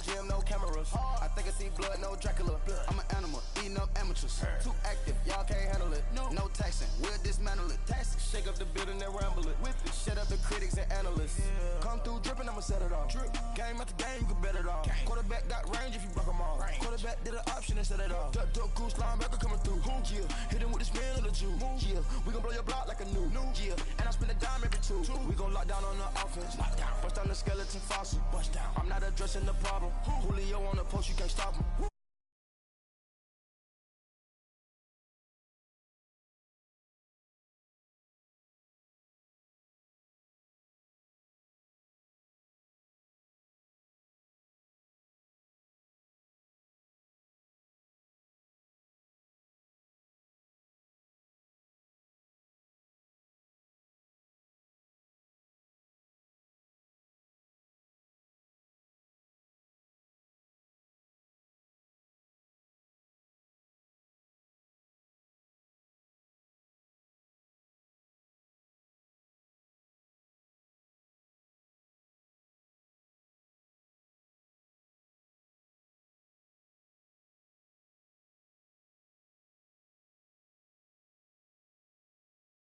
gym, no cameras. I think I see blood, no Dracula. I'm an animal, eating up amateurs. Too active, y'all can't handle it. No taxing, we'll dismantle it. Shake up the building and ramble it. Whip it, shut up the critics and analysts. Come through dripping, I'ma set it off. Game after game, you can bet it off. Quarterback got range if you broke them off. Quarterback did an option and set it off. Duck goose linebacker coming through. Yeah, hit him with the spin of the Jew. Yeah, we gon' blow your block like a new. Yeah, and I spend a dime every two. We gon' lock down on the offense. Bust down the skeleton fossil. I'm not addressing the problem. Julio on the post, you can't stop him.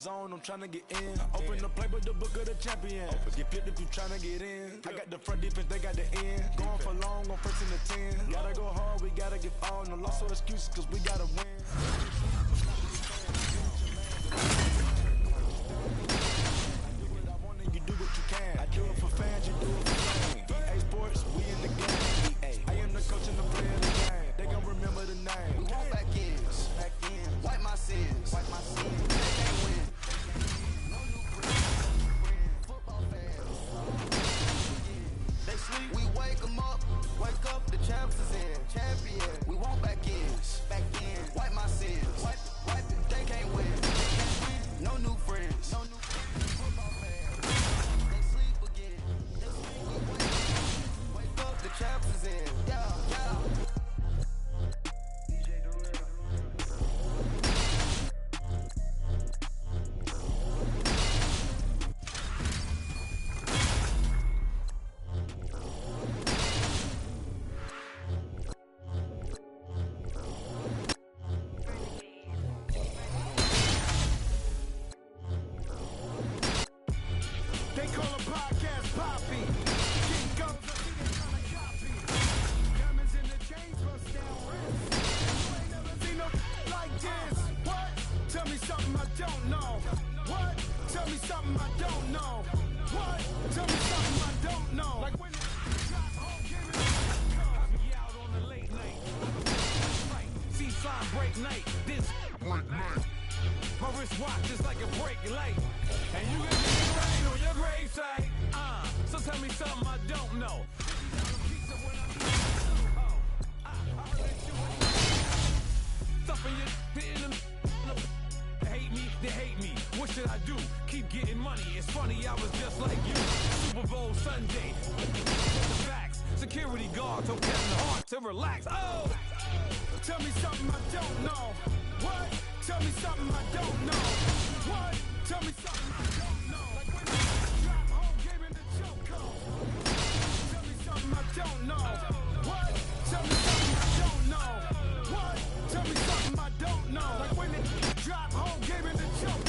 Zone, I'm tryna get in. Open the play with the book of the champion. Get flipped if you tryna get in. I got the front defense, they got the end. Going for long, on first and the 10. Gotta go hard, we gotta give all. No loss or excuses, cause we gotta win. You do what you can. I do it for fans, you do it for fame. EA Sports, we in the game. I am the coach and the player of the game. They gon' remember the name. We want back in. Wipe my sins. They can't win. No new friends. Football fans. They sleep, we wake them up. Wake up, the champs is in. Champion. We want back in. Wipe my sins. Wipe it. They can't win. No new friends. Football fans. They sleep again. We wake up, the champs is in. Yeah. They call a podcast Poppy. King goes, I think they tryna copy. Diamonds in the chains, bust down wrists. You ain't never seen no like this. What? Tell me something I don't know. What? Tell me something I don't know. What? Tell me something I don't know. Like when it drop home, give it a me out on the late night. See sign break night. This break night. My wristwatch is like a break light. And you get the rain on your gravesite. So tell me something I don't know. Stuff in your hate me, they hate me. What should I do? Keep getting money. It's funny, I was just like you. Super Bowl Sunday. The facts. Security guard told Kevin Hart to relax. Oh! Tell me something I don't know. What? Tell me something I don't know. What? Tell me something I don't know. Like when you drop home, game in the choke. Tell me something I don't know. What? Tell me something I don't know. What? Tell me something I don't know. Like when it drop home, game in the choke.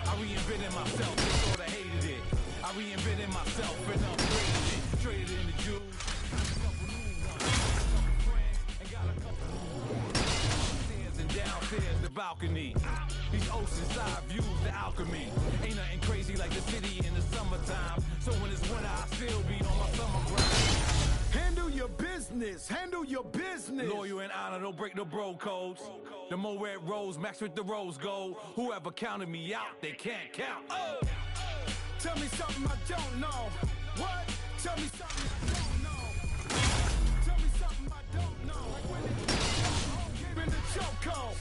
I reinvented myself, they sorta hated it. I reinvented myself and upgraded it. Traded in the Jews. Downstairs, the balcony. These oceanside views, the alchemy. Ain't nothing crazy like the city in the summertime. So when it's winter, I still be on my summer grind. Handle your business, handle your business. Loyal and honor, don't break the bro codes. The more red rose, max with the rose gold. Whoever counted me out, they can't count. Oh! Tell me something I don't know. What? Tell me something I don't know. Tell me something I don't know. Like when it in the chokehold.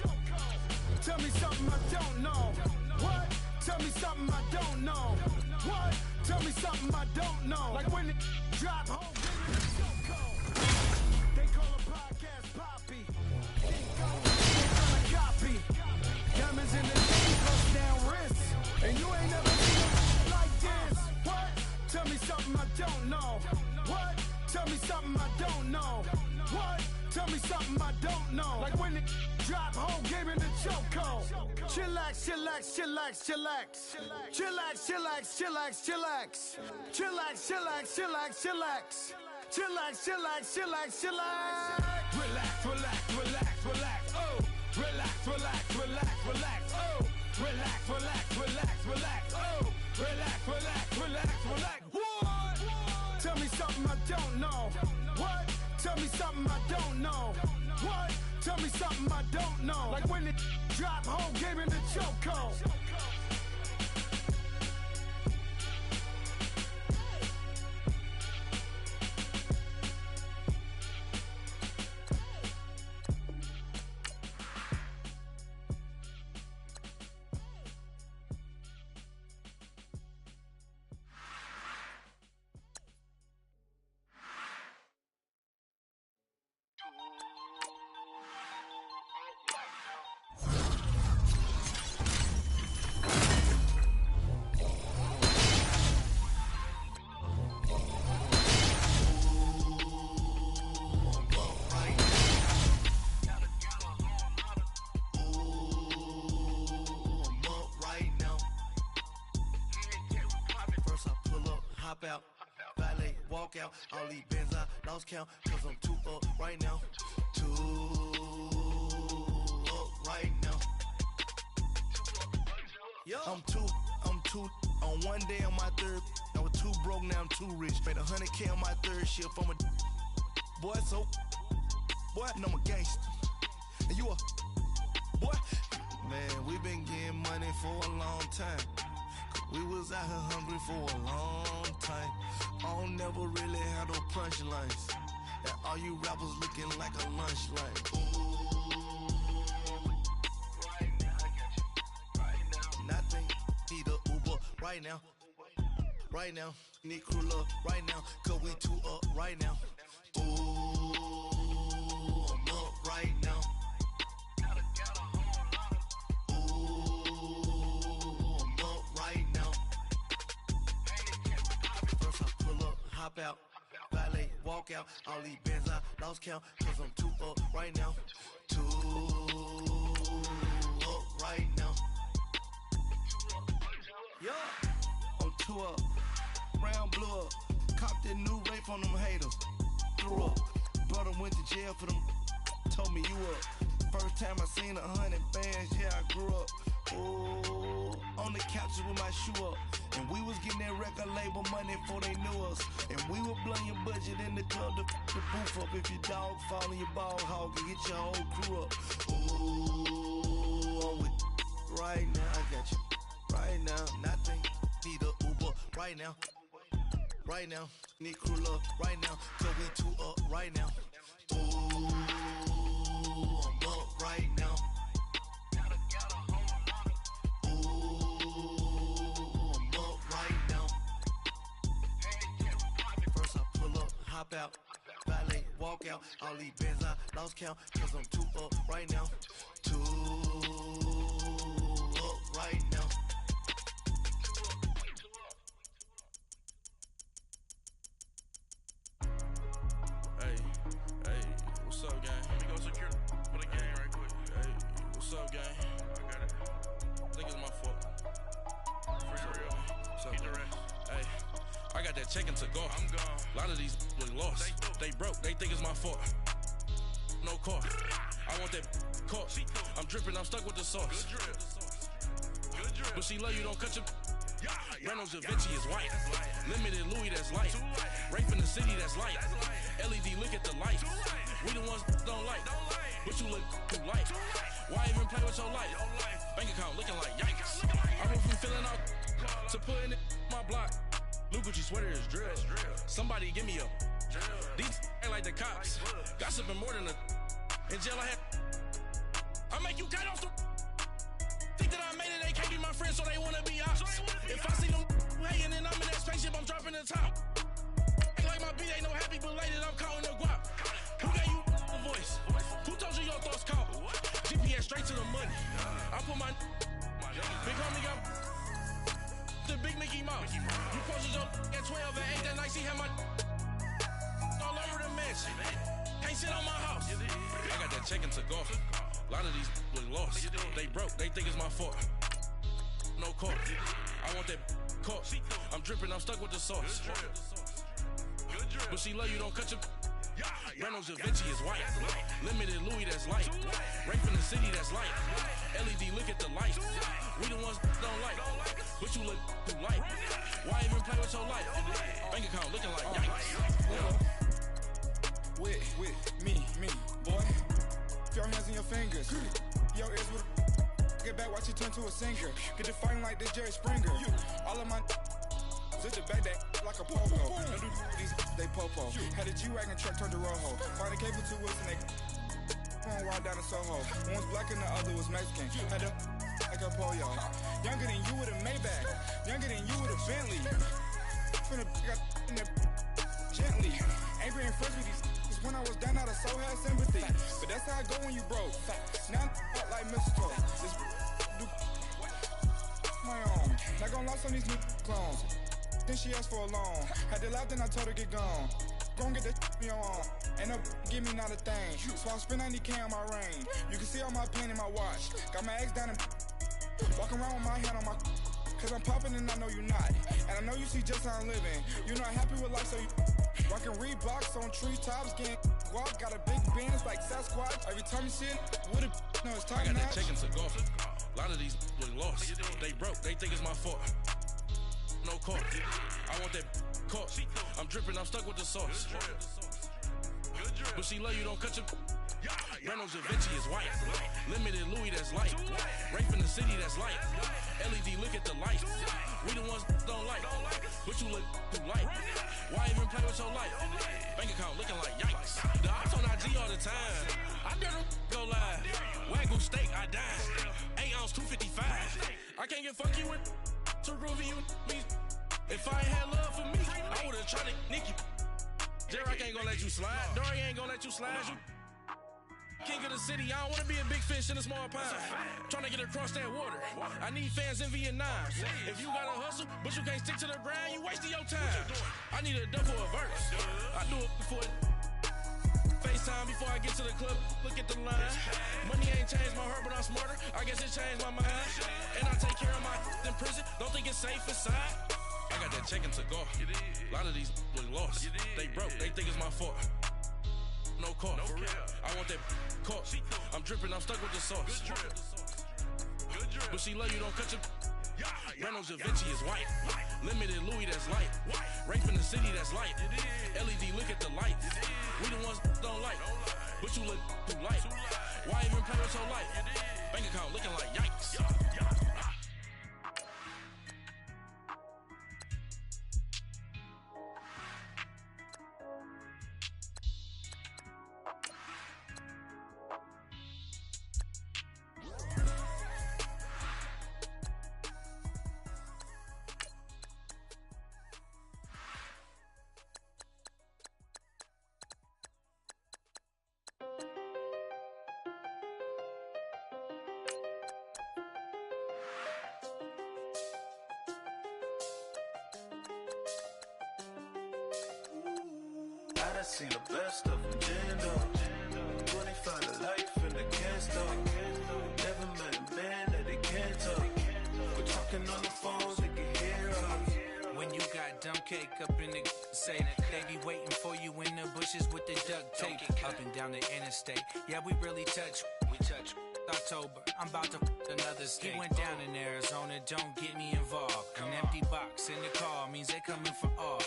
Tell me something I don't know. What? Tell me something I don't know. What? Tell me something I don't know. Like when it drop home, give me the chokehold. They call a podcast Poppy. They tryna copy. Diamonds in the chain, bust down wrists. And you ain't never seen it like this. What? Tell me something I don't know. What? Tell me something I don't know. What? Tell me something I don't know. Like when the drop home, gave me the chokehold. Chillax, chillax, chillax, chillax. Chillax, chillax, chillax, chillax. Chillax, chillax, chillax, chillax. Chillax, chillax, chillax, chillax. Relax, relax, relax, relax. Oh, relax, relax, relax, relax. Oh, relax, relax, relax, relax. Oh, relax, relax, relax, relax. What? Tell me something I don't know. What? Tell me something I don't know. What? Tell me something I don't know. Like when the drop home, gave me the chokehold. Out, valet, walk out, all these bands I lost count, cause I'm too up right now, too up right now. I'm too, on one day on my third, I was too broke, now I'm too rich, made 100K on my third shift, I'm a boy, so, boy, and I'm a gangster, and you a, boy, man, we been getting money for a long time. We was out here hungry for a long time. I don't never really have no punchlines. And all you rappers looking like a lunch line. Right now, I got you. Right now, nothing. Need a Uber right now. Right now, need crew love right now. Cause we too up right now. Ooh, I'm up right now. Hop out, valet, walk out, all these bands I lost count, cause I'm too up right now, too up right now. Yeah, I'm too up, round blew up, copped that new rape on them haters, threw up, brother went to jail for them, told me you up, first time I seen 100 bands, yeah I grew up, ooh, on the couches with my shoe up. And we was getting that record label money before they knew us. And we were blowing your budget in the club to the booth up. If your dog fall in your ball hog and get your whole crew up. Ooh, I'm with right now. I got you right now. Nothing. Need a Uber right now. Right now. Need crew love right now. Cause we too up right now. Ooh, I'm up right now. Hop out, valet, walk out, all these bands I lost count, cause I'm too up right now, too up right now. Hey, what's up, gang? Let me go secure for the gang right quick. Hey, what's up, gang? I got it. I think it's my fault. For real. So, Get the rest. hey, I got that checking to go. I'm gone. A lot of these look lost. They broke. They think it's my fault. No car. I want that car. I'm dripping. I'm stuck with the sauce. Good drip. Good drip. But she love you. Don't cut your. Reynolds Da Vinci is white. Limited Louis, that's light. Rape in the city, that's light. LED, look at the light. We the ones don't like. But you look too light. Why even play with your life? Bank account looking like yikes. I went from filling out to putting it in my block. Blue Gucci sweater is drill. Somebody give me a. These ain't like the cops. Gossiping more than a. In jail I had. I make you cut off the. Think that I made it, they can't be my friends, so they wanna be ops. If I see them hating and I'm in that spaceship, I'm dropping the top. Ain't like my beat ain't no happy belated, I'm counting the guap. Who gave you a voice? Who told you your thoughts count? GPS straight to the money. I put my big homie got the big Mickey Mouse. You posted your at 12 and 8 that night, she had my all over the mansion. check and took off. A lot of these look lost. They broke, they think it's my fault. No court. I want that caught. I'm dripping, I'm stuck with the sauce. But she love you, don't cut your. Reynolds Da Vinci is white. Limited Louis, that's light. Rape in the city, that's light. LED, look at the light. We the ones don't like. But you look too light. Why even play with your life? Bank account looking like yikes. With me, boy. Your hands in your fingers. Your ears with get back, watch you turn to a singer. Get to fighting like this Jerry Springer. All of my sit the back that like a pogo. No do these they popo. Had a G-Wagon truck turned to Rojo. Find a cable 2 wheels and they going wild down in Soho. One was black and the other was Mexican. Had a like a pollo. Younger than you with a Maybach. Younger than you with a Bentley. Finna got in the gently. Ain't being friends with these. When I was down, I so had sympathy. But that's how I go when you broke. Now I'm like mistletoe. This do my own. Not gonna lie on these new clones. Then she asked for a loan. Had to laugh, then I told her get gone. Gon' get that me on. Ain't no give me not a thing. So I spend 90K on my ring. You can see all my pain in my watch. Got my ex down and walking around with my hand on my. Cause I'm popping and I know you not. And I know you see just how I'm living. You're not happy with life, so you rockin' Reeboks on treetops, getting guap. Got a big bands like Sasquatch. Every time you see it, what it, no, it's time. I got that check and took off. A lot of these look lost. They broke, they think it's my fault. No court. I want that caught. I'm dripping, I'm stuck with the sauce. But she love you, don't cut your. Reynolds Da Vinci is white. Limited Louis, that's light. Rape in the city, that's light. LED, look at the light. We the ones don't like. But you look too light. Why even play with your life? Bank account looking like yikes. The ops on IG all the time. I dare them go live. Wagyu steak, I died. 8 ounce, 255. I can't get fuck you with too groovy you me. If I ain't had love for me, I would've tried to nick you. J-Rock ain't gonna let you slide. Dory ain't gonna let you slide. You king of the city, I don't wanna be a big fish in a small pond. Trying to get across that water. I need fans in Vietnam. If you gotta hustle, but you can't stick to the grind, you wasting your time. I need a double a verse. I do it before FaceTime before I get to the club. Look at the line. Money ain't changed my heart, but I'm smarter. I guess it changed my mind. And I take care of my in prison. Don't think it's safe inside. I got that check and took off. A lot of these look lost. They broke, they think it's my fault. No court. I want that caught. I'm dripping, I'm stuck with the sauce. But she love you, don't cut your. Reynolds Da Vinci is white. Limited Louis, that's light. Rape in the city, that's light. LED, look at the light. We the ones don't like. But you look too light. Why even play with your life? Bank account looking like yikes. I done seen the best of them, Jando. 25 to life in the can't stop. Never met a man that they can't talk. We're talking on the phones, they can hear us. When you got dumb cake up in the say they be waiting for you in the bushes with the duct tape. Up and down the interstate, yeah, we really touch. We touch. October, I'm about to another state. He went down in Arizona, don't get me involved. An empty box in the car means they coming for all.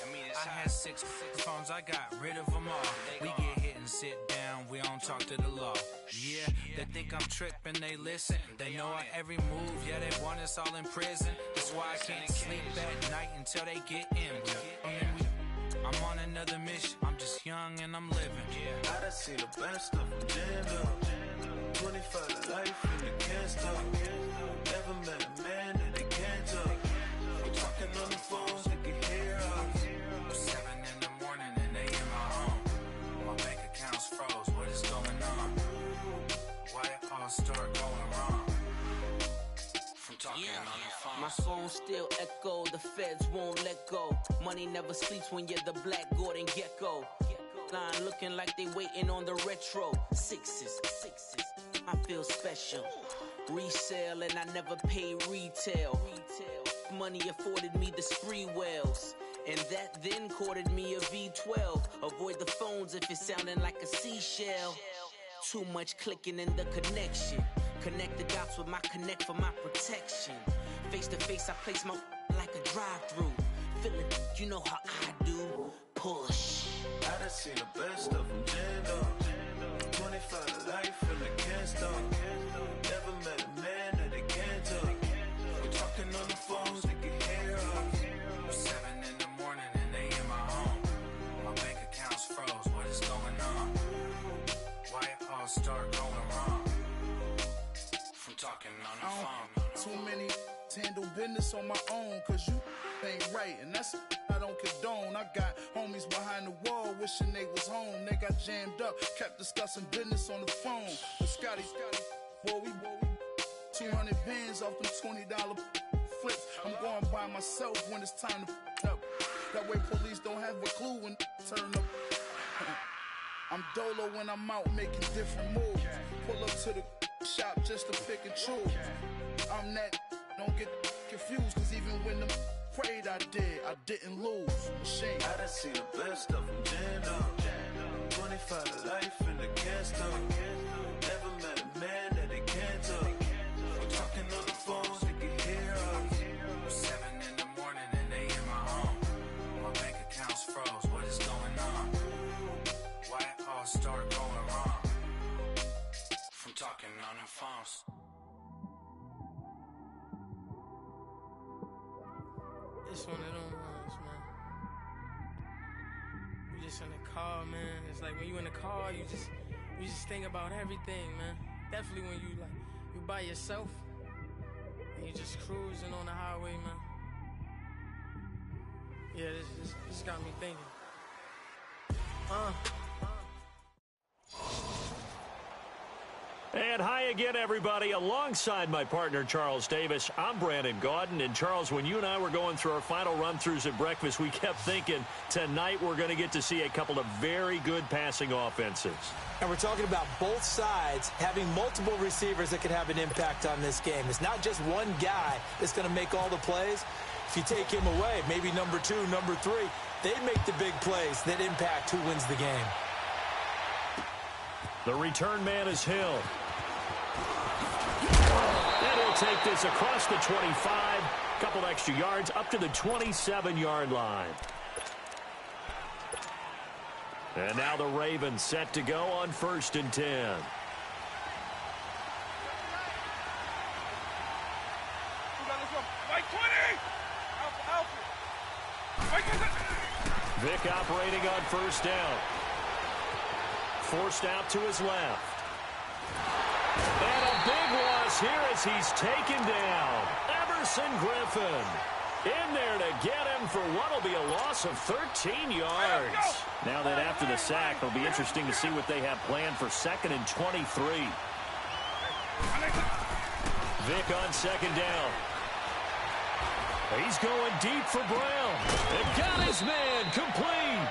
I had 6 phones, I got rid of them all. We get hit and sit down, we don't talk to the law. Yeah, they think I'm tripping, they listen. They know our every move, yeah, they want us all in prison. That's why I can't sleep at night until they get in. I'm on another mission, I'm just young and I'm living. I done seen the best of them, Jando. 25 to life and you can't stop. Never met a man that they can't talk. We're talking on the phones, they can hear us. 7 in the morning and they in my home. My bank account's froze, what is going on? Why it all start going wrong? From talking on the phone. My phone still echo, the feds won't let go. Money never sleeps when you're the black Gordon Gecko. line looking like they waiting on the retro. Sixes. I feel special. Resale and I never pay retail. Money afforded me the spree wells. And that then courted me a V12. Avoid the phones if it's sounding like a seashell. Too much clicking in the connection. Connect the dots with my connect for my protection. Face to face, I place my like a drive-through. Feeling, you know how I do. Push. I done seen the best of them jammed up. 25 to life and they can't stop. Never met a man that they can't talk. We're talking on the phones, they can hear us. 7 in the morning and they in my home. My bank account's froze, what is going on? Why it all start going wrong? From talking on the phone. Too many handle business on my own, cause you ain't right, and that's I don't condone. I got homies behind the wall wishing they was home. They got jammed up, kept discussing business on the phone. But Scotty, boy, we 200 bands off them $20 flips. I'm going by myself when it's time to up. That way police don't have a clue when turn up. I'm dolo when I'm out making different moves. Pull up to the shop just to pick and choose. I'm that, don't get confused, cause even when the prayed I didn't lose. Machine. I done seen the best of them jammed up. 25 to life and they can't stop. Never met a man that they can't talk. We're talking on the phones, they can hear us. 7 in the morning and they in my home. My bank account's froze, what is going on? Why it all start going wrong? From talking on the phones. It's one of them ones, man. You just in the car, man. It's like when you in the car, you just think about everything, man. Definitely when you by yourself and you just cruising on the highway, man. Yeah, this got me thinking. And hi again, everybody. Alongside my partner, Charles Davis, I'm Brandon Gaudin. And, Charles, when you and I were going through our final run-throughs at breakfast, we kept thinking tonight we're going to get to see a couple of very good passing offenses. And we're talking about both sides having multiple receivers that could have an impact on this game. It's not just one guy that's going to make all the plays. If you take him away, maybe number 2, number 3, they make the big plays that impact who wins the game. The return man is Hill. And he'll take this across the 25, couple extra yards up to the 27-yard line. And now the Ravens set to go on 1st and 10. Vic operating on 1st down. Forced out to his left. And a big loss here as he's taken down. Everson Griffin in there to get him for what will be a loss of 13 yards. Now that after the sack, it'll be interesting to see what they have planned for 2nd and 23. Vic on 2nd down. He's going deep for Brown. And got his man complete.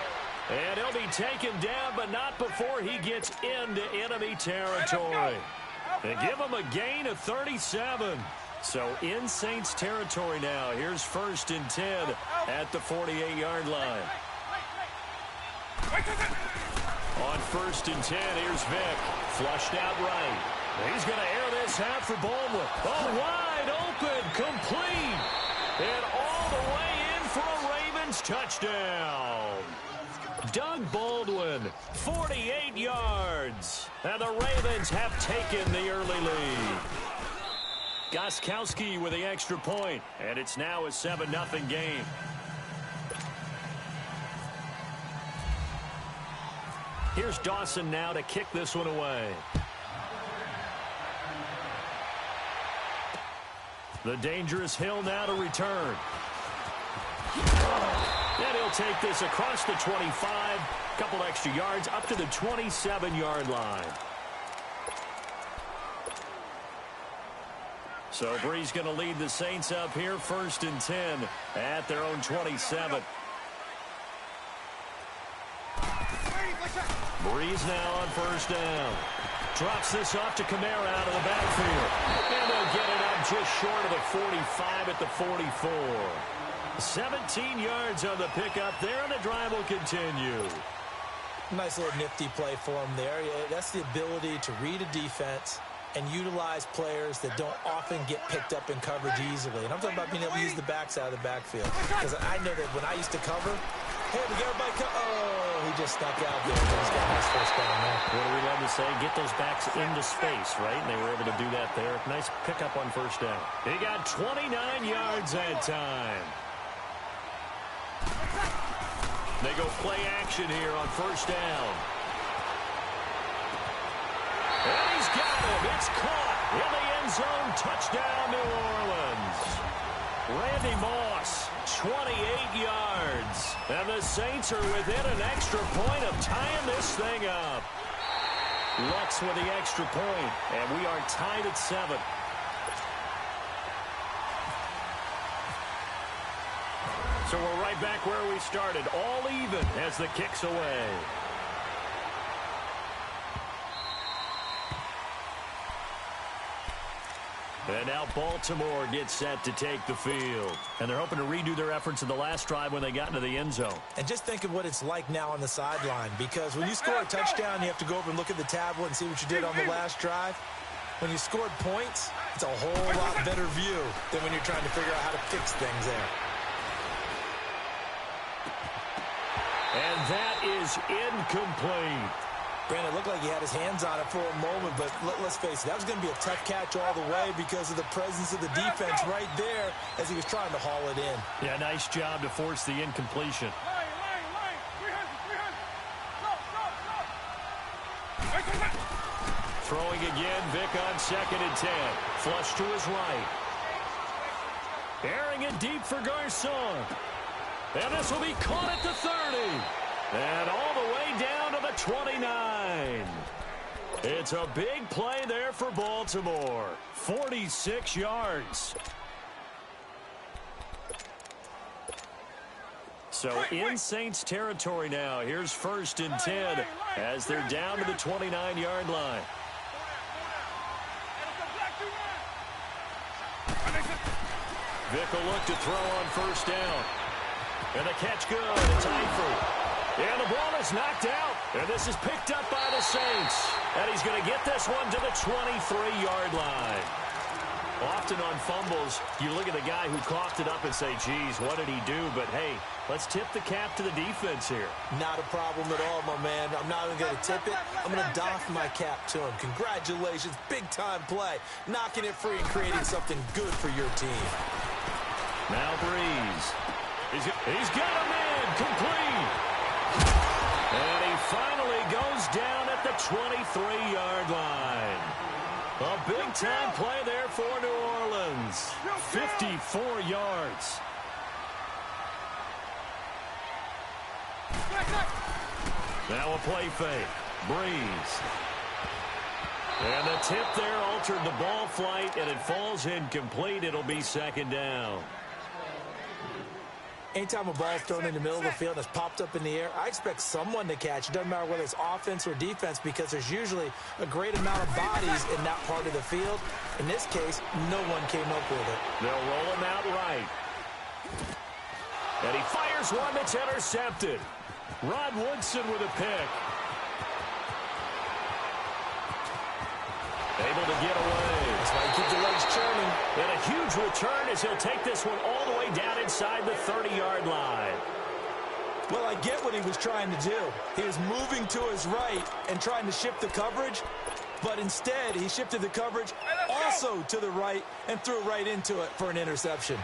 And he'll be taken down, but not before he gets into enemy territory. And give him a gain of 37. So in Saints territory now. Here's 1st and 10 at the 48-yard line. On 1st and 10, here's Vic. Flushed out right. He's going to air this out for Baldwin. Oh, wide open, complete. And all the way in for a Ravens touchdown. Doug Baldwin, 48 yards. And the Ravens have taken the early lead. Gostkowski with the extra point. And it's now a 7-0 game. Here's Dawson now to kick this one away. The dangerous Hill now to return. And he'll take this across the 25. Couple extra yards up to the 27-yard line. So Bree's going to lead the Saints up here, 1st and 10 at their own 27. Breeze now on first down. Drops this off to Kamara out of the backfield. And they'll get it up just short of the 45 at the 44. 17 yards on the pickup there, and the drive will continue. Nice little nifty play for him there. That's the ability to read a defense and utilize players that don't often get picked up in coverage easily. And I'm talking about being able to use the backs out of the backfield. Because I know that when I used to cover, hey, we got everybody oh, he just snuck out there. He's got a nice first down there. What do we love to say? Get those backs into space, right? And they were able to do that there. Nice pickup on first down. He got 29 yards that time. They go play action here on first down. And he's got him. It's caught in the end zone. Touchdown, New Orleans. Randy Moss, 28 yards. And the Saints are within an extra point of tying this thing up. Lux with the extra point, and we are tied at 7. So we're right back where we started, all even as the kick's away. And now Baltimore gets set to take the field. And they're hoping to redo their efforts in the last drive when they got into the end zone. And just think of what it's like now on the sideline. Because when you score a touchdown, you have to go over and look at the tablet and see what you did on the last drive. When you scored points, it's a whole lot better view than when you're trying to figure out how to fix things there. And that is incomplete. Brandon, it looked like he had his hands on it for a moment, but let's face it, that was going to be a tough catch all the way because of the presence of the defense right there as he was trying to haul it in. Yeah, nice job to force the incompletion. Throwing again, Vic on 2nd and 10. Flush to his right. Airing it deep for Garcon. And this will be caught at the 30. And all the way down to the 29. It's a big play there for Baltimore. 46 yards. So in Saints territory now. Here's 1st and 10 as they're down to the 29-yard line. Vic will look to throw on first down. And the catch good. It's Eifert. And the ball is knocked out. And this is picked up by the Saints. And he's going to get this one to the 23-yard line. Often on fumbles, you look at the guy who coughed it up and say, geez, what did he do? But, hey, let's tip the cap to the defense here. Not a problem at all, my man. I'm not even going to tip it. I'm going to doff my cap to him. Congratulations. Big-time play. Knocking it free and creating something good for your team. Now Breeze. He's got him in. Complete. And he finally goes down at the 23-yard line. A big-time play there for New Orleans. 54 yards. Now a play fake. Breeze. And the tip there altered the ball flight, and it falls incomplete. It'll be 2nd down. Anytime a ball is thrown in the middle of the field and it's popped up in the air, I expect someone to catch. It doesn't matter whether it's offense or defense because there's usually a great amount of bodies in that part of the field. In this case, no one came up with it. They'll roll him out right. And he fires one that's intercepted. Rod Woodson with a pick. Able to get away. That's why you keep the legs churning. And a huge return as he'll take this one all the way down inside the 30-yard line. Well, I get what he was trying to do. He was moving to his right and trying to shift the coverage, but instead he shifted the coverage also to the right and threw right into it for an interception.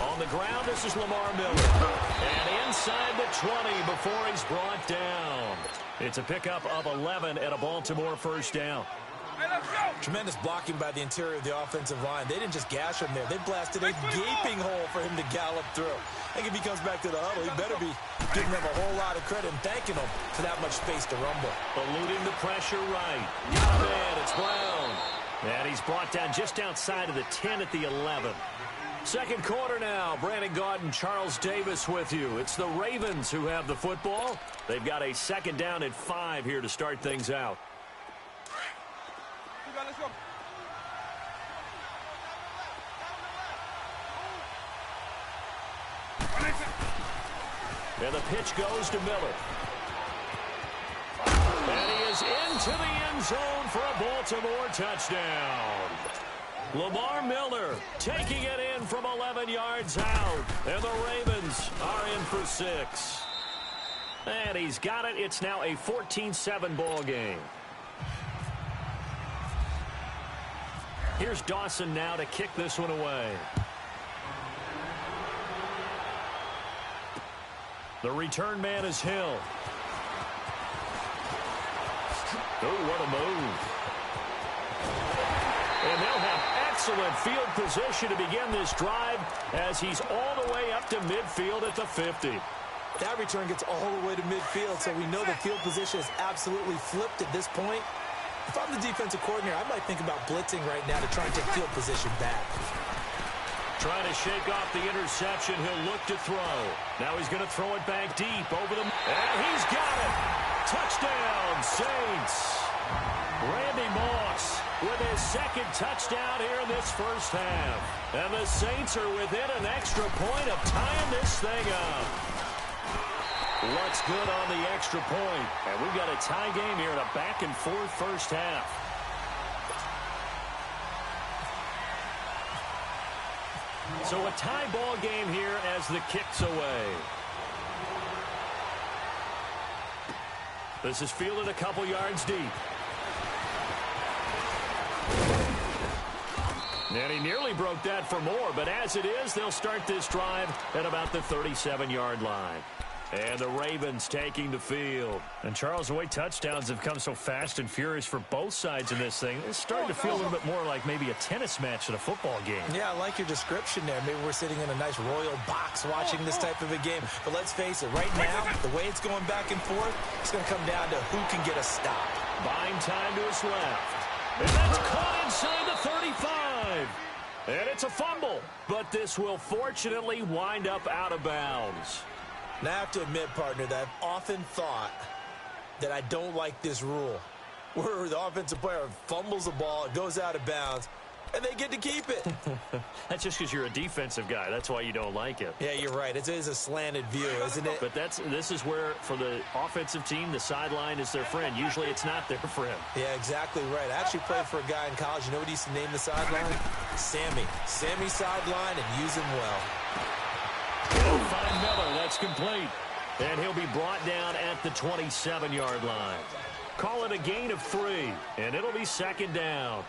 On the ground, this is Lamar Miller. And inside the 20 before he's brought down. It's a pickup of 11 and a Baltimore first down. Tremendous blocking by the interior of the offensive line. They didn't just gash him there. They blasted a gaping hole for him to gallop through. I think if he comes back to the huddle, he better be giving them a whole lot of credit and thanking them for that much space to rumble. Eluding the pressure right. Got him in. It's Brown. And he's brought down just outside of the 10 at the 11. Second quarter now. Brandon Gaudin, Charles Davis with you. It's the Ravens who have the football. They've got a second down and 5 here to start things out. Let's go. And the pitch goes to Miller. And he is into the end zone for a Baltimore touchdown. Lamar Miller taking it in from 11 yards out. And the Ravens are in for 6. And he's got it. It's now a 14-7 ball game. Here's Dawson now to kick this one away. The return man is Hill. Oh, what a move. And they'll have excellent field position to begin this drive as he's all the way up to midfield at the 50. That return gets all the way to midfield, so we know the field position is absolutely flipped at this point. If I'm the defensive coordinator, I might think about blitzing right now to try and take field position back. Trying to shake off the interception. He'll look to throw. Now he's going to throw it back deep over the... And he's got it! Touchdown, Saints! Randy Moss with his second touchdown here in this first half. And the Saints are within an extra point of tying this thing up. Looks good on the extra point. And we've got a tie game here in a back-and-forth first half. So a tie ball game here as the kick's away. This is fielded a couple yards deep. And he nearly broke that for more, but as it is, they'll start this drive at about the 37-yard line. And the Ravens taking the field. And Charles, the way touchdowns have come so fast and furious for both sides in this thing, it's starting to feel a little bit more like maybe a tennis match than a football game. Yeah, I like your description there. Maybe we're sitting in a nice royal box watching this type of a game. But let's face it, right now, the way it's going back and forth, it's going to come down to who can get a stop. Buying time to his left. And that's caught inside the 35. And it's a fumble. But this will fortunately wind up out of bounds. Now, I have to admit, partner, that I've often thought that I don't like this rule, where the offensive player fumbles the ball, it goes out of bounds, and they get to keep it. That's just because you're a defensive guy. That's why you don't like it. Yeah, you're right. It is a slanted view, isn't it? But this is where, for the offensive team, the sideline is their friend. Usually it's not their friend. Yeah, exactly right. I actually played for a guy in college. You know what he used to name the sideline? Sammy. Sammy sideline, and use him well. He'll find Miller. That's complete. And he'll be brought down at the 27-yard line. Call it a gain of 3, and it'll be second down.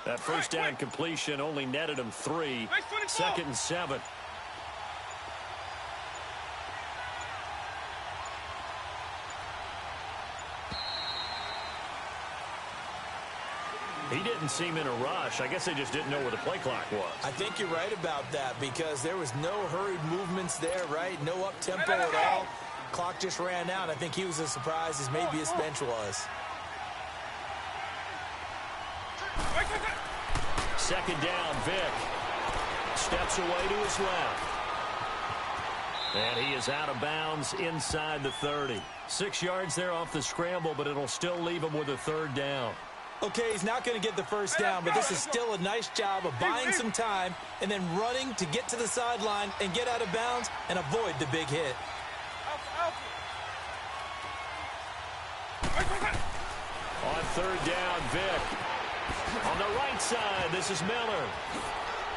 That first down completion only netted him 3. Second and 7. He didn't seem in a rush. I guess they just didn't know where the play clock was. I think you're right about that because there was no hurried movements there, right? No up-tempo at all. Clock just ran out. I think he was as surprised as maybe his bench was. Second down, Vick. Steps away to his left. And he is out of bounds inside the 30. 6 yards there off the scramble, but it'll still leave him with a third down. Okay, he's not going to get the first down, but this is still a nice job of buying some time and then running to get to the sideline and get out of bounds and avoid the big hit. On third down, Vick. On the right side, this is Miller.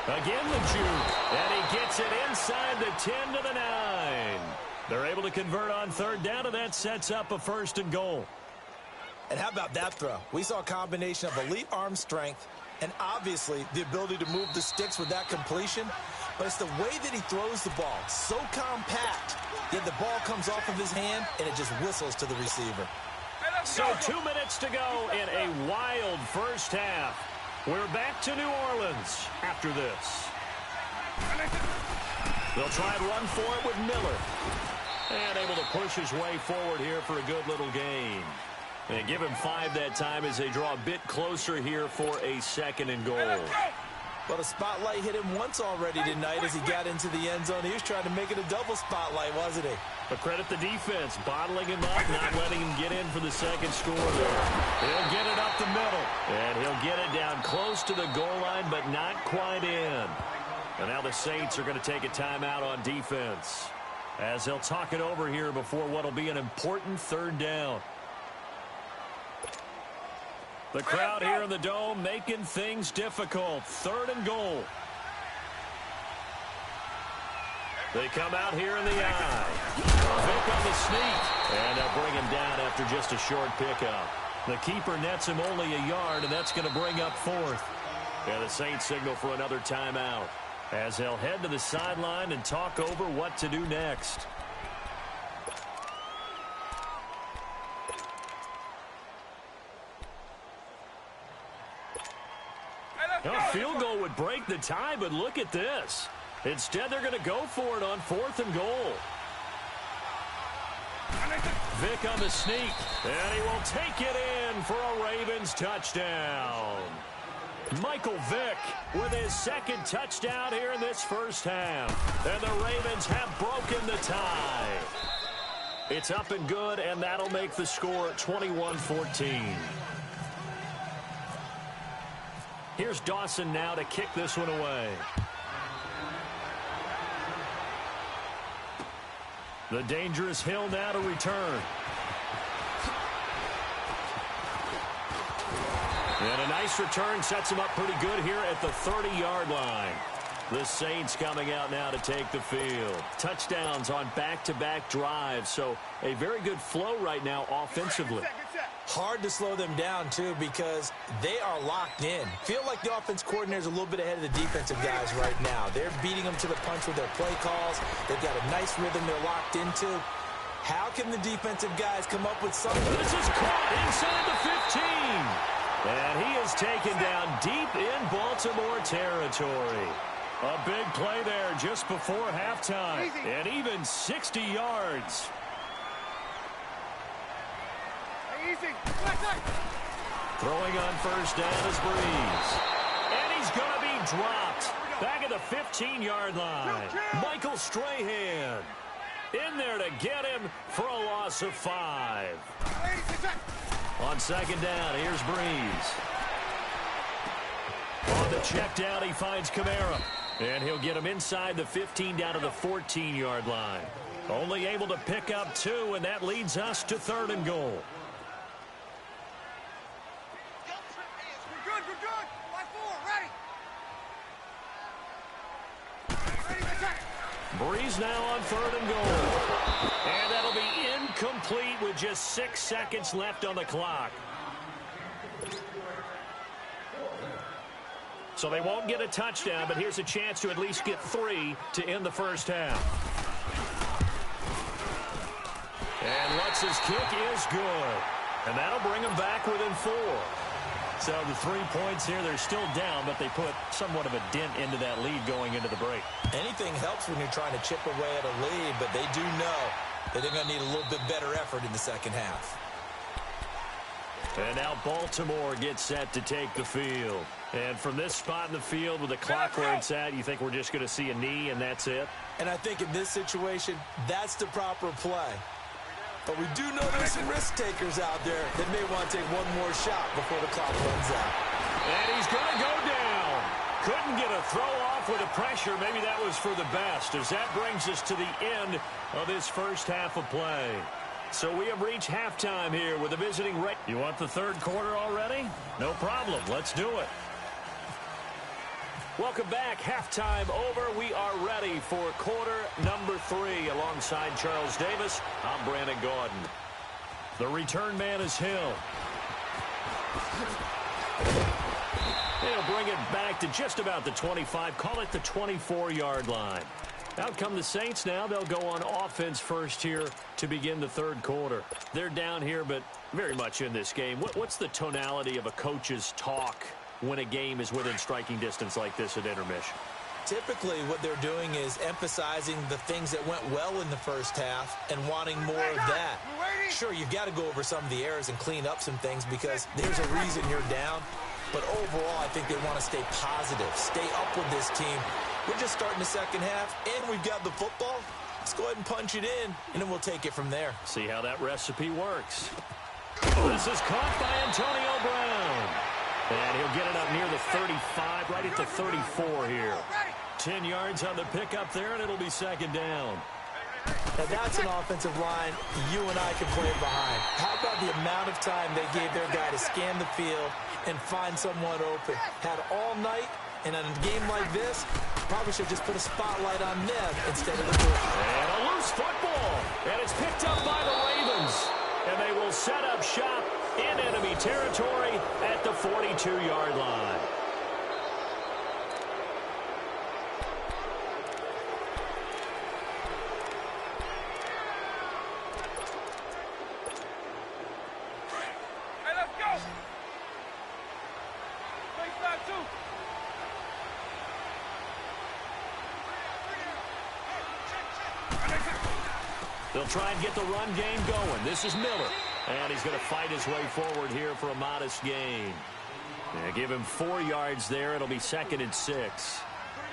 Again, the juke. And he gets it inside the 10 to the 9. They're able to convert on third down, and that sets up a first and goal. And how about that throw? We saw a combination of elite arm strength and obviously the ability to move the sticks with that completion. But it's the way that he throws the ball. So compact, yet the ball comes off of his hand and it just whistles to the receiver. So 2 minutes to go in a wild first half. We're back to New Orleans after this. They'll try and run for it with Miller. And able to push his way forward here for a good little gain. And give him 5 that time as they draw a bit closer here for a second and goal. Well, the spotlight hit him once already tonight as he got into the end zone. He was trying to make it a double spotlight, wasn't he? But credit the defense, bottling him up, not letting him get in for the second score there. He'll get it up the middle, and he'll get it down close to the goal line, but not quite in. And now the Saints are going to take a timeout on defense as they'll talk it over here before what will be an important third down. The crowd here in the Dome making things difficult. 3rd and goal. They come out here in the eye. Vick on the sneak. And they'll bring him down after just a short pickup. The keeper nets him only a yard, and that's going to bring up 4th. And the Saints signal for another timeout as they'll head to the sideline and talk over what to do next. A field goal would break the tie, but look at this. Instead, they're going to go for it on 4th and goal. Vick on the sneak, and he will take it in for a Ravens touchdown. Michael Vick with his 2nd touchdown here in this first half. And the Ravens have broken the tie. It's up and good, and that'll make the score 21-14. Here's Dawson now to kick this one away. The dangerous Hill now to return. And a nice return sets him up pretty good here at the 30-yard line. The Saints coming out now to take the field. Touchdowns on back-to-back drives, so a very good flow right now offensively. Hard to slow them down, too, because they are locked in. Feel like the offense coordinator is a little bit ahead of the defensive guys right now. They're beating them to the punch with their play calls. They've got a nice rhythm they're locked into. How can the defensive guys come up with something? This is caught inside the 15. And he is taken down deep in Baltimore territory. A big play there just before halftime. And even 60 yards. Throwing on first down is Breeze. And he's going to be dropped back at the 15-yard line. Michael Strahan in there to get him for a loss of 5. On second down, here's Breeze. On the check down, he finds Kamara. And he'll get him inside the 15 down to the 14-yard line. Only able to pick up 2, and that leads us to 3rd and goal. Breeze now on 3rd and goal. And that'll be incomplete with just 6 seconds left on the clock. So they won't get a touchdown, but here's a chance to at least get 3 to end the first half. And Lutz's kick is good. And that'll bring them back within 4. So the 3 points here, they're still down, but they put somewhat of a dent into that lead going into the break. Anything helps when you're trying to chip away at a lead, but they do know that they're going to need a little bit better effort in the second half. And now Baltimore gets set to take the field. And from this spot in the field with the clock where it's at, you think we're just going to see a knee and that's it? And I think in this situation, that's the proper play. But we do know there's some risk takers out there that may want to take one more shot before the clock runs out. And he's going to go down. Couldn't get a throw off with the pressure. Maybe that was for the best, as that brings us to the end of this first half of play. So we have reached halftime here with a visiting rate. You want the third quarter already? No problem. Let's do it. Welcome back. Halftime over. We are ready for quarter number 3. Alongside Charles Davis, I'm Brandon Gaudin. The return man is Hill. They'll bring it back to just about the 25. Call it the 24-yard line. Out come the Saints now. They'll go on offense first here to begin the third quarter. They're down here, but very much in this game. What's the tonality of a coach's talk when a game is within striking distance like this at intermission? Typically, what they're doing is emphasizing the things that went well in the first half and wanting more of that. Sure, you've got to go over some of the errors and clean up some things because there's a reason you're down. But overall, I think they want to stay positive, stay up with this team. We're just starting the second half, and we've got the football. Let's go ahead and punch it in, and then we'll take it from there. See how that recipe works. This is caught by Antonio Brown. And he'll get it up near the 35, right at the 34 here. 10 yards on the pickup there, and it'll be second down. Now that's an offensive line you and I can play behind. How about the amount of time they gave their guy to scan the field and find someone open? Had all night, and in a game like this, probably should just put a spotlight on them instead of the ball. And a loose football, and it's picked up by the Ravens. And they will set up shop in enemy territory at the 42-yard line. Hey, let's go. Baseline 2. They'll try and get the run game going. This is Miller. And he's going to fight his way forward here for a modest gain. Yeah, give him 4 yards there. It'll be 2nd and 6.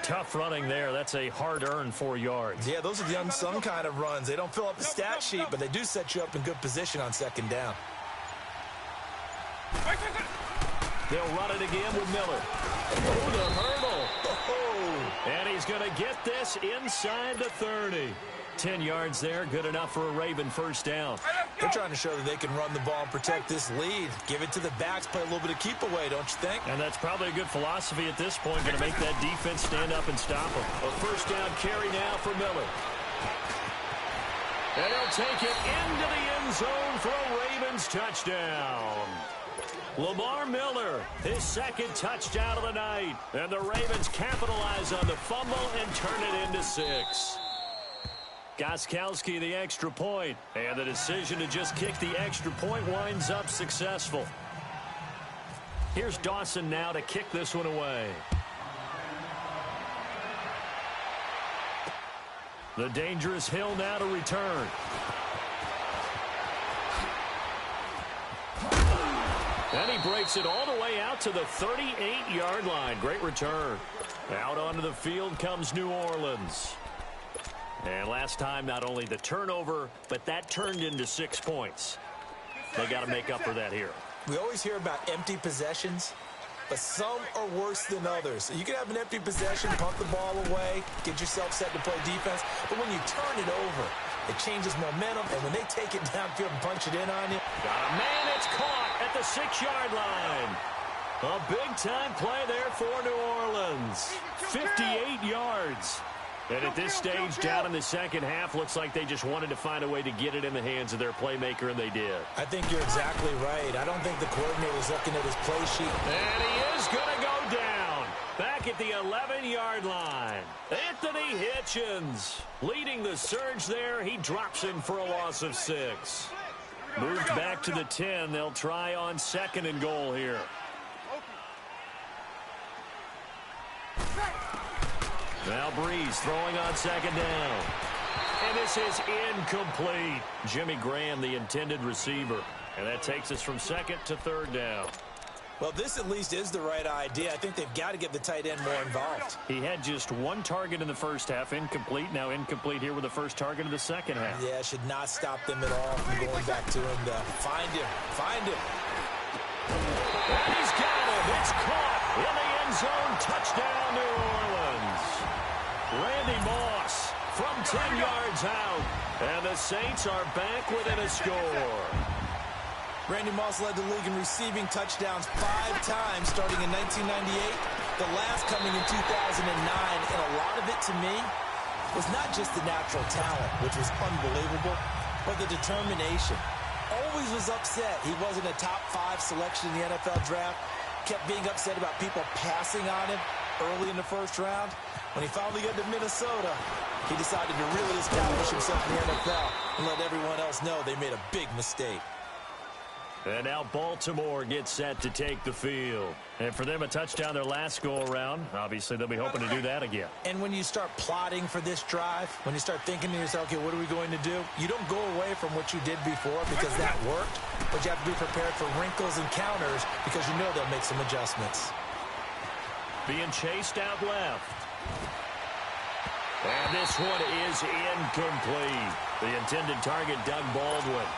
Tough running there. That's a hard-earned 4 yards. Yeah, those are the unsung kind of runs. They don't fill up the stat sheet, but they do set you up in good position on second down. They'll run it again with Miller. Oh, the hurdle. Oh, and he's going to get this inside the 30. 10 yards there, good enough for a Raven first down. They're trying to show that they can run the ball and protect this lead. Give it to the backs, play a little bit of keep away, don't you think? And that's probably a good philosophy at this point, going to make that defense stand up and stop them. A first down carry now for Miller. And he'll take it into the end zone for a Ravens touchdown. Lamar Miller, his 2nd touchdown of the night. And the Ravens capitalize on the fumble and turn it into 6. Gostkowski the extra point, and the decision to just kick the extra point winds up successful. Here's Dawson now to kick this one away. The dangerous Hill now to return. And he breaks it all the way out to the 38-yard line. Great return. Out onto the field comes New Orleans. And last time, not only the turnover, but that turned into 6 points. They got to make up for that here. We always hear about empty possessions, but some are worse than others. You can have an empty possession, pump the ball away, get yourself set to play defense, but when you turn it over, it changes momentum, and when they take it downfield and punch it in on you. Got a man, it's caught at the 6-yard line. A big-time play there for New Orleans. 58 yards. And at this stage, down in the second half, looks like they just wanted to find a way to get it in the hands of their playmaker, and they did. I think you're exactly right. I don't think the coordinator's looking at his play sheet. And he is going to go down. Back at the 11-yard line. Anthony Hitchens leading the surge there. He drops him for a loss of 6. Moved back to the 10. They'll try on 2nd and goal here. Now Breeze throwing on 2nd down. And this is incomplete. Jimmy Graham, the intended receiver. And that takes us from 2nd to 3rd down. Well, this at least is the right idea. I think they've got to get the tight end more involved. He had just 1 target in the first half, incomplete. Now incomplete here with the first target of the second half. Yeah, should not stop them at all from going back to him to find him. Find him. And he's got him. It's caught in the end zone. Touchdown, New Orleans. Randy Moss from 10 yards out. And the Saints are back within a score. Randy Moss led the league in receiving touchdowns 5 times starting in 1998, the last coming in 2009, and a lot of it to me was not just the natural talent, which was unbelievable, but the determination. Always was upset he wasn't a top 5 selection in the NFL draft, kept being upset about people passing on him early in the first round. When he finally got to Minnesota, he decided to really establish himself in the NFL and let everyone else know they made a big mistake. And now Baltimore gets set to take the field. And for them, a touchdown their last go-around. Obviously, they'll be hoping to do that again. And when you start plotting for this drive, when you start thinking to yourself, okay, what are we going to do? You don't go away from what you did before because that worked. But you have to be prepared for wrinkles and counters because you know they'll make some adjustments. Being chased out left. And this one is incomplete. The intended target, Doug Baldwin.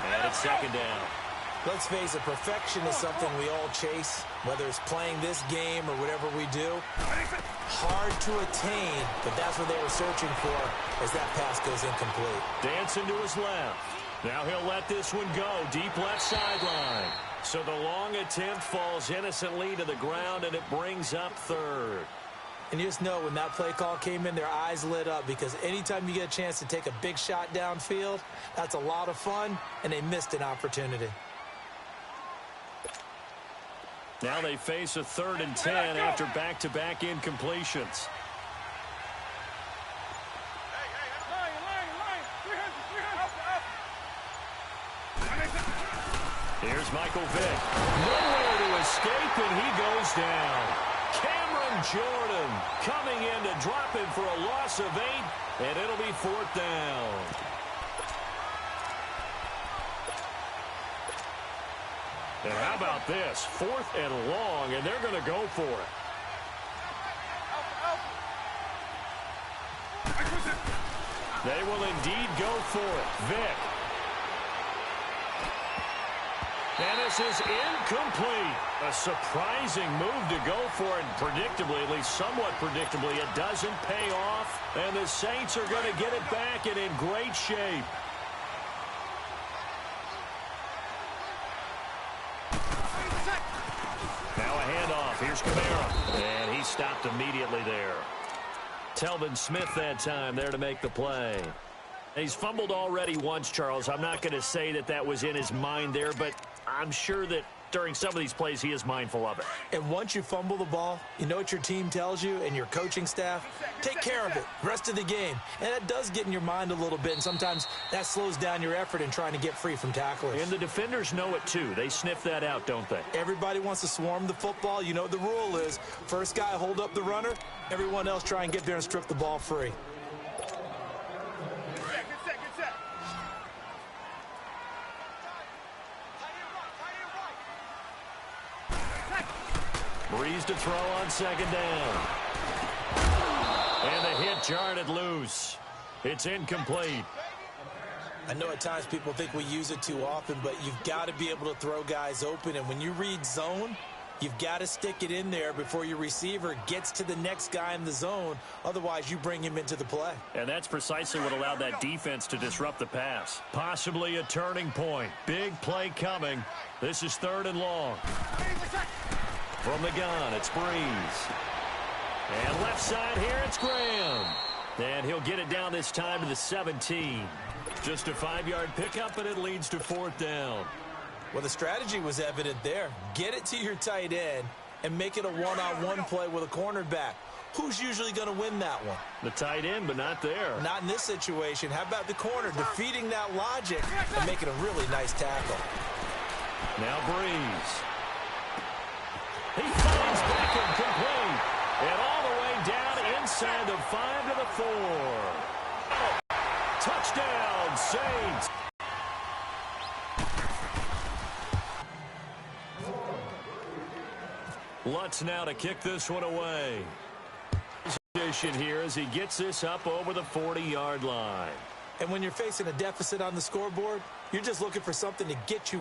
And it's second down. Let's face it, perfection is something we all chase, whether it's playing this game or whatever we do. Hard to attain, but that's what they were searching for as that pass goes incomplete. Dancing to his left. Now he'll let this one go, deep left sideline. So the long attempt falls innocently to the ground, and it brings up third. And you just know when that play call came in, their eyes lit up because anytime you get a chance to take a big shot downfield, that's a lot of fun, and they missed an opportunity. Now they face a 3rd and 10 after back-to-back incompletions. Here's Michael Vick. Nowhere to escape, and he goes down. Cameron Jordan coming in to drop him for a loss of 8, and it'll be 4th down. And how about this? 4th and long, and they're going to go for it. They will indeed go for it. Vick. And this is incomplete. A surprising move to go for it. Predictably, at least somewhat predictably, it doesn't pay off. And the Saints are going to get it back and in great shape. Now a handoff. Here's Kamara. And he stopped immediately there. Telvin Smith that time there to make the play. He's fumbled already once, Charles. I'm not going to say that that was in his mind there, but I'm sure that during some of these plays he is mindful of it. And once you fumble the ball, you know what your team tells you and your coaching staff? Take care of it. Rest of the game. And that does get in your mind a little bit, and sometimes that slows down your effort in trying to get free from tacklers. And the defenders know it too. They sniff that out, don't they? Everybody wants to swarm the football. You know what the rule is. First guy hold up the runner. Everyone else try and get there and strip the ball free. Breeze to throw on 2nd down. And the hit jarred it loose. It's incomplete. I know at times people think we use it too often, but you've got to be able to throw guys open. And when you read zone, you've got to stick it in there before your receiver gets to the next guy in the zone. Otherwise, you bring him into the play. And that's precisely what allowed that defense to disrupt the pass. Possibly a turning point. Big play coming. This is 3rd and long. From the gun, it's Breeze. And left side here, it's Graham. And he'll get it down this time to the 17. Just a 5-yard pickup, and it leads to 4th down. Well, the strategy was evident there. Get it to your tight end and make it a one-on-one play with a cornerback. Who's usually going to win that one? The tight end, but not there. Not in this situation. How about the corner defeating that logic and making a really nice tackle? Now Breeze. He finds Beckham complete. And all the way down inside the 5 to the 4. Touchdown, Saints. Lutz now to kick this one away. Position here as he gets this up over the 40-yard line. And when you're facing a deficit on the scoreboard, you're just looking for something to get you